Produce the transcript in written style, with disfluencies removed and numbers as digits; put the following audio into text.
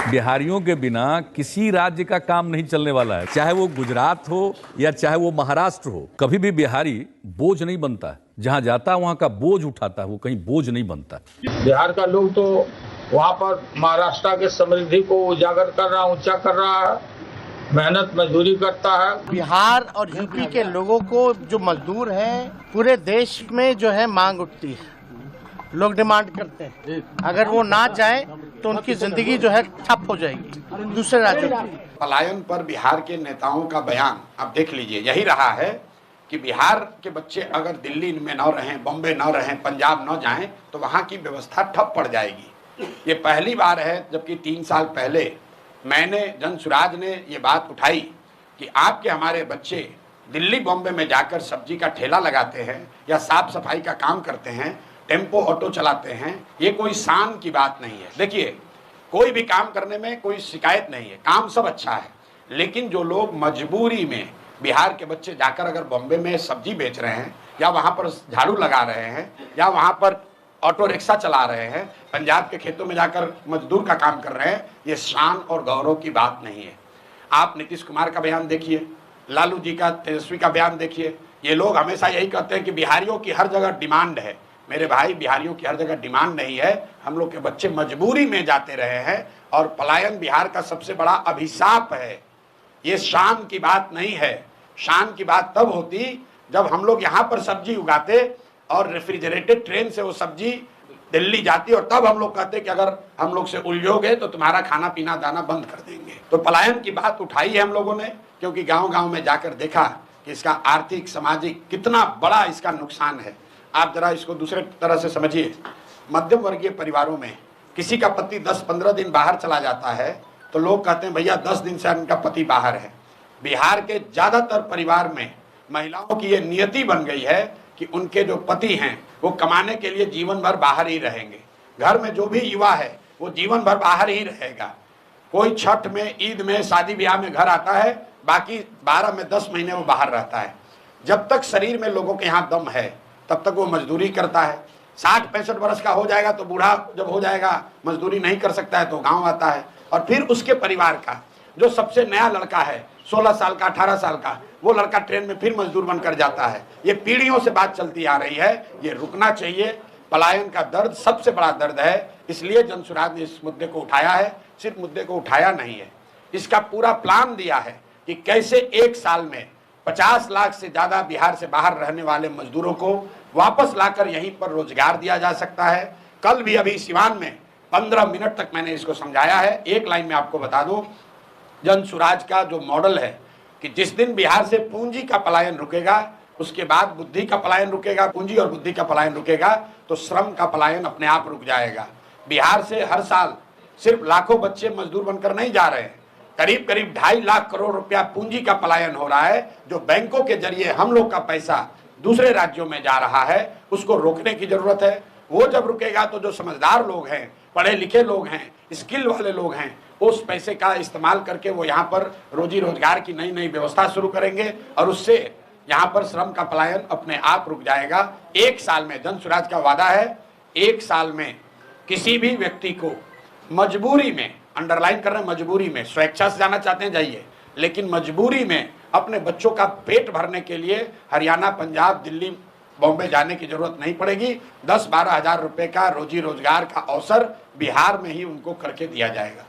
बिहारियों के बिना किसी राज्य का काम नहीं चलने वाला है, चाहे वो गुजरात हो या चाहे वो महाराष्ट्र हो। कभी भी बिहारी बोझ नहीं बनता है, जहां जाता है वहां का बोझ उठाता है, वो कहीं बोझ नहीं बनता। बिहार का लोग तो वहाँ पर महाराष्ट्र के समृद्धि को उजागर कर रहा, ऊंचा कर रहा है, मेहनत मजदूरी करता है। बिहार और यूपी के लोगों को जो मजदूर हैं, पूरे देश में जो है मांग उठती है, लोग डिमांड करते हैं। अगर वो ना जाए तो उनकी जिंदगी जो है ठप हो जाएगी दूसरे राज्यों की। पलायन पर बिहार के नेताओं का बयान आप देख लीजिए, यही रहा है कि बिहार के बच्चे अगर दिल्ली में न रहें, बॉम्बे न रहें, पंजाब न जाएं तो वहाँ की व्यवस्था ठप पड़ जाएगी। ये पहली बार है, जबकि 3 साल पहले मैंने जनसुराज ने ये बात उठाई कि आपके हमारे बच्चे दिल्ली बॉम्बे में जाकर सब्जी का ठेला लगाते हैं या साफ सफाई का काम करते हैं, टेम्पो ऑटो चलाते हैं। ये कोई शान की बात नहीं है। देखिए, कोई भी काम करने में कोई शिकायत नहीं है, काम सब अच्छा है, लेकिन जो लोग मजबूरी में बिहार के बच्चे जाकर अगर बॉम्बे में सब्जी बेच रहे हैं या वहाँ पर झाड़ू लगा रहे हैं या वहाँ पर ऑटो रिक्शा चला रहे हैं, पंजाब के खेतों में जाकर मजदूर का काम कर रहे हैं, ये शान और गौरव की बात नहीं है। आप नीतीश कुमार का बयान देखिए, लालू जी का, तेजस्वी का बयान देखिए। ये लोग हमेशा यही कहते हैं कि बिहारियों की हर जगह डिमांड है। मेरे भाई, बिहारियों की हर जगह डिमांड नहीं है। हम लोग के बच्चे मजबूरी में जाते रहे हैं और पलायन बिहार का सबसे बड़ा अभिशाप है। ये शान की बात नहीं है। शान की बात तब होती जब हम लोग यहाँ पर सब्जी उगाते और रेफ्रिजरेटेड ट्रेन से वो सब्जी दिल्ली जाती, और तब हम लोग कहते कि अगर हम लोग से उलझोगे तो तुम्हारा खाना पीना दाना बंद कर देंगे। तो पलायन की बात उठाई है हम लोगों ने, क्योंकि गांव गांव में जाकर देखा कि इसका आर्थिक सामाजिक कितना बड़ा इसका नुकसान है। आप जरा इसको दूसरे तरह से समझिए। मध्यम वर्गीय परिवारों में किसी का पति 10-15 दिन बाहर चला जाता है तो लोग कहते हैं भैया 10 दिन से उनका पति बाहर है। बिहार के ज्यादातर परिवार में महिलाओं की ये नियति बन गई है कि उनके जो पति हैं वो कमाने के लिए जीवन भर बाहर ही रहेंगे। घर में जो भी युवा है वो जीवन भर बाहर ही रहेगा। कोई छठ में, ईद में, शादी ब्याह में घर आता है, बाकी 12 में 10 महीने वो बाहर रहता है। जब तक शरीर में लोगों के यहाँ दम है तब तक वो मजदूरी करता है। 60-65 वर्ष का हो जाएगा तो बूढ़ा जब हो जाएगा, मजदूरी नहीं कर सकता है तो गाँव आता है। और फिर उसके परिवार का जो सबसे नया लड़का है, 16 साल का, 18 साल का, वो लड़का ट्रेन में फिर मजदूर बनकर जाता है। ये पीढ़ियों से बात चलती आ रही है, ये रुकना चाहिए। पलायन का दर्द सबसे बड़ा दर्द है, इसलिए जनसुराज ने इस मुद्दे को उठाया है। सिर्फ मुद्दे को उठाया नहीं है, इसका पूरा प्लान दिया है कि कैसे 1 साल में 50 लाख से ज्यादा बिहार से बाहर रहने वाले मजदूरों को वापस लाकर यहीं पर रोजगार दिया जा सकता है। कल भी अभी सिवान में 15 मिनट तक मैंने इसको समझाया है। एक लाइन में आपको बता दूं, जनसुराज का जो मॉडल है कि जिस दिन बिहार से पूंजी का पलायन रुकेगा, उसके बाद बुद्धि का पलायन रुकेगा, पूंजी और बुद्धि का पलायन रुकेगा तो श्रम का पलायन अपने आप रुक जाएगा। बिहार से हर साल सिर्फ लाखों बच्चे मजदूर बनकर नहीं जा रहे हैं, करीब करीब 2.5 लाख करोड़ रुपया पूंजी का पलायन हो रहा है, जो बैंकों के जरिए हम लोग का पैसा दूसरे राज्यों में जा रहा है। उसको रोकने की जरूरत है। वो जब रुकेगा तो जो समझदार लोग हैं, पढ़े लिखे लोग हैं, स्किल वाले लोग हैं, उस पैसे का इस्तेमाल करके वो यहाँ पर रोजी रोजगार की नई नई व्यवस्था शुरू करेंगे और उससे यहाँ पर श्रम का पलायन अपने आप रुक जाएगा। 1 साल में, जनसुराज का वादा है, 1 साल में किसी भी व्यक्ति को मजबूरी में, अंडरलाइन कर रहे हैं, मजबूरी में, स्वेच्छा से जाना चाहते हैं जाइए, लेकिन मजबूरी में अपने बच्चों का पेट भरने के लिए हरियाणा, पंजाब, दिल्ली, बॉम्बे जाने की जरूरत नहीं पड़ेगी। 10-12 हजार रुपए का रोजी रोजगार का अवसर बिहार में ही उनको करके दिया जाएगा।